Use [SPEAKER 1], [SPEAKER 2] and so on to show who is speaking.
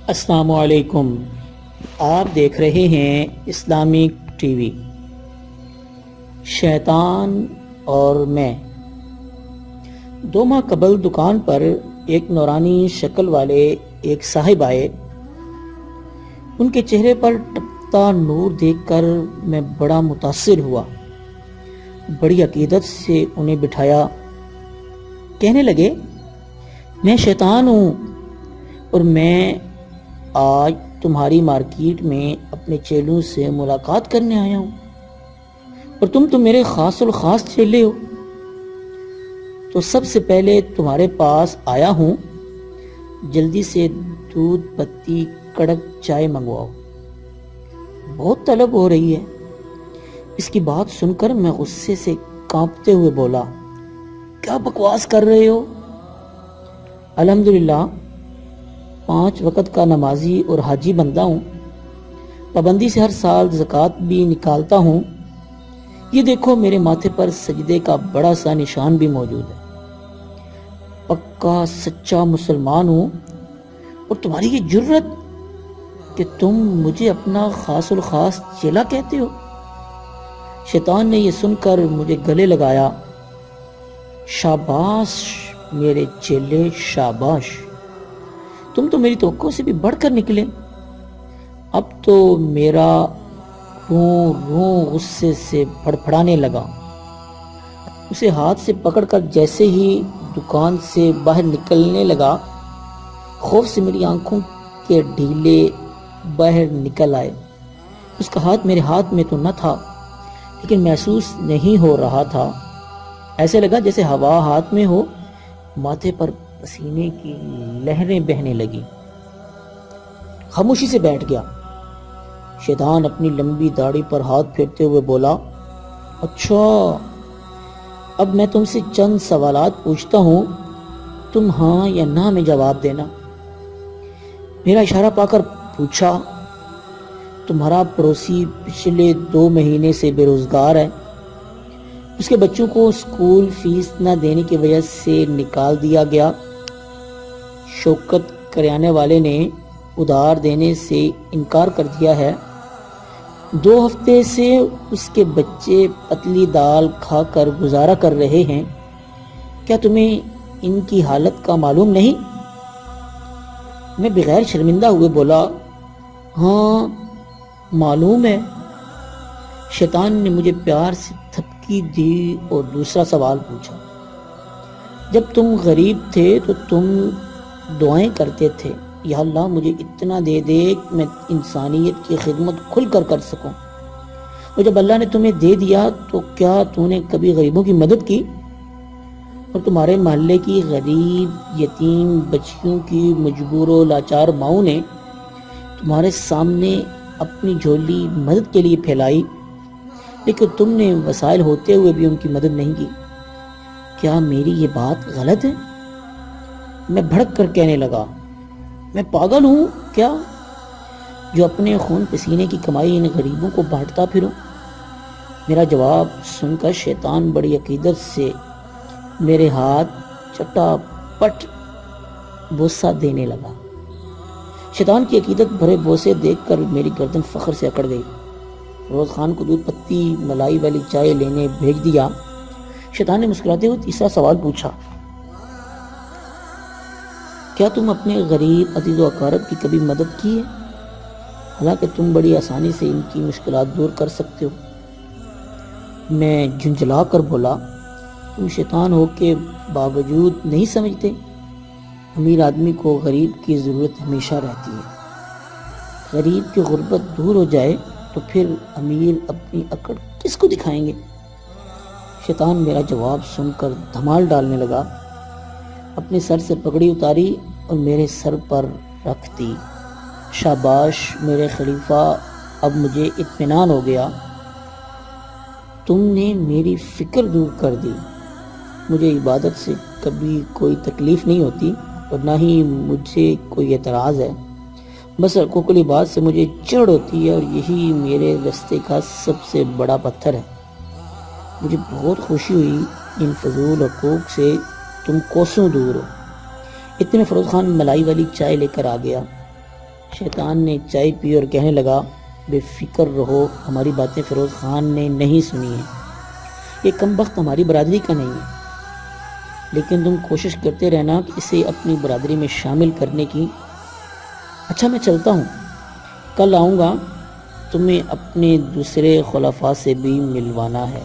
[SPEAKER 1] السلام علیکم۔ آپ دیکھ رہے ہیں اسلامک ٹی وی۔ شیطان اور میں۔ 2 ماہ قبل دکان پر ایک نورانی شکل والے ایک صاحب آئے۔ ان کے چہرے پر ٹپکتا نور دیکھ کر میں بڑا متاثر ہوا۔ بڑی عقیدت سے انہیں بٹھایا۔ کہنے لگے، میں شیطان ہوں اور میں آج تمہاری مارکیٹ میں اپنے چیلوں سے ملاقات کرنے آیا ہوں، اور تم تو میرے خاص الخاص چیلے ہو، تو سب سے پہلے تمہارے پاس آیا ہوں، جلدی سے دودھ پتی کڑک چائے منگواؤ، بہت طلب ہو رہی ہے۔ اس کی بات سن کر میں غصے سے کانپتے ہوئے بولا، کیا بکواس کر رہے ہو؟ الحمدللہ 5 وقت کا نمازی اور حاجی بندہ ہوں، پابندی سے ہر سال زکوٰۃ بھی نکالتا ہوں۔ یہ دیکھو میرے ماتھے پر سجدے کا بڑا سا نشان بھی موجود ہے۔ پکا سچا مسلمان ہوں، اور تمہاری یہ جرت کہ تم مجھے اپنا خاص الخاص چیلا کہتے ہو۔ شیطان نے یہ سن کر مجھے گلے لگایا، شاباش میرے چیلے شاباش، تم تو میری توقع سے بھی بڑھ کر نکلے۔ اب تو میرا روں غصے سے پھڑپھڑانے لگا۔ اسے ہاتھ سے پکڑ کر جیسے ہی دکان سے باہر نکلنے لگا، خوف سے میری آنکھوں کے ڈھیلے باہر نکل آئے۔ اس کا ہاتھ میرے ہاتھ میں تو نہ تھا، لیکن محسوس نہیں ہو رہا تھا۔ ایسے لگا جیسے ہوا ہاتھ میں ہو۔ ماتھے پر پسینے کی لہریں بہنے لگی۔ خاموشی سے بیٹھ گیا۔ شیطان اپنی لمبی داڑھی پر ہاتھ پھیرتے ہوئے بولا، اچھا اب میں تم سے چند سوالات پوچھتا ہوں، تم ہاں یا نہ میں جواب دینا۔ میرا اشارہ پا کر پوچھا، تمہارا پڑوسی پچھلے 2 مہینے سے بے روزگار ہے، اس کے بچوں کو اسکول فیس نہ دینے کی وجہ سے نکال دیا گیا، شوکت کریانے والے نے ادھار دینے سے انکار کر دیا ہے، 2 ہفتے سے اس کے بچے پتلی دال کھا کر گزارا کر رہے ہیں، کیا تمہیں ان کی حالت کا معلوم نہیں؟ میں بغیر شرمندہ ہوئے بولا، ہاں معلوم ہے۔ شیطان نے مجھے پیار سے تھپکی دی اور دوسرا سوال پوچھا، جب تم غریب تھے تو تم دعائیں کرتے تھے، یا اللہ مجھے اتنا دے دے کہ میں انسانیت کی خدمت کھل کر کر سکوں، اور جب اللہ نے تمہیں دے دیا تو کیا تو نے کبھی غریبوں کی مدد کی؟ اور تمہارے محلے کی غریب یتیم بچیوں کی مجبور و لاچار ماؤں نے تمہارے سامنے اپنی جھولی مدد کے لیے پھیلائی، لیکن تم نے وسائل ہوتے ہوئے بھی ان کی مدد نہیں کی، کیا میری یہ بات غلط ہے؟ میں بھڑک کر کہنے لگا، میں پاگل ہوں کیا جو اپنے خون پسینے کی کمائی ان غریبوں کو بانٹتا پھروں؟ میرا جواب سن کر شیطان بڑی عقیدت سے میرے ہاتھ چٹا پٹ بوسہ دینے لگا۔ شیطان کی عقیدت بھرے بوسے دیکھ کر میری گردن فخر سے اکڑ گئی۔ فیروز خان کو دودھ پتی ملائی والی چائے لینے بھیج دیا۔ شیطان نے مسکراتے ہوئے تیسرا سوال پوچھا، کیا تم اپنے غریب عزیز و اقارب کی کبھی مدد کی ہے، حالانکہ تم بڑی آسانی سے ان کی مشکلات دور کر سکتے ہو؟ میں جھنجھلا کر بولا، تم شیطان ہو کے باوجود نہیں سمجھتے، امیر آدمی کو غریب کی ضرورت ہمیشہ رہتی ہے، غریب کی غربت دور ہو جائے تو پھر امیر اپنی اکڑ کس کو دکھائیں گے؟ شیطان میرا جواب سن کر دھمال ڈالنے لگا، اپنے سر سے پگڑی اتاری اور میرے سر پر رکھ دی۔ شاباش میرے خلیفہ، اب مجھے اطمینان ہو گیا، تم نے میری فکر دور کر دی، مجھے عبادت سے کبھی کوئی تکلیف نہیں ہوتی اور نہ ہی مجھے کوئی اعتراض ہے، بس حقوق بات سے مجھے چڑھ ہوتی ہے، اور یہی میرے رستے کا سب سے بڑا پتھر ہے۔ مجھے بہت خوشی ہوئی، ان فضول حقوق سے تم کوسوں دور ہو۔ اتنے میں فیروز خان ملائی والی چائے لے کر آ گیا۔ شیطان نے چائے پی اور کہنے لگا بے فکر رہو، ہماری باتیں فیروز خان نے نہیں سنی ہیں، یہ کمبخت ہماری برادری کا نہیں ہے، لیکن تم کوشش کرتے رہنا کہ اسے اپنی برادری میں شامل کرنے کی۔ اچھا میں چلتا ہوں، کل آؤں گا، تمہیں اپنے دوسرے خلفاء سے بھی ملوانا ہے۔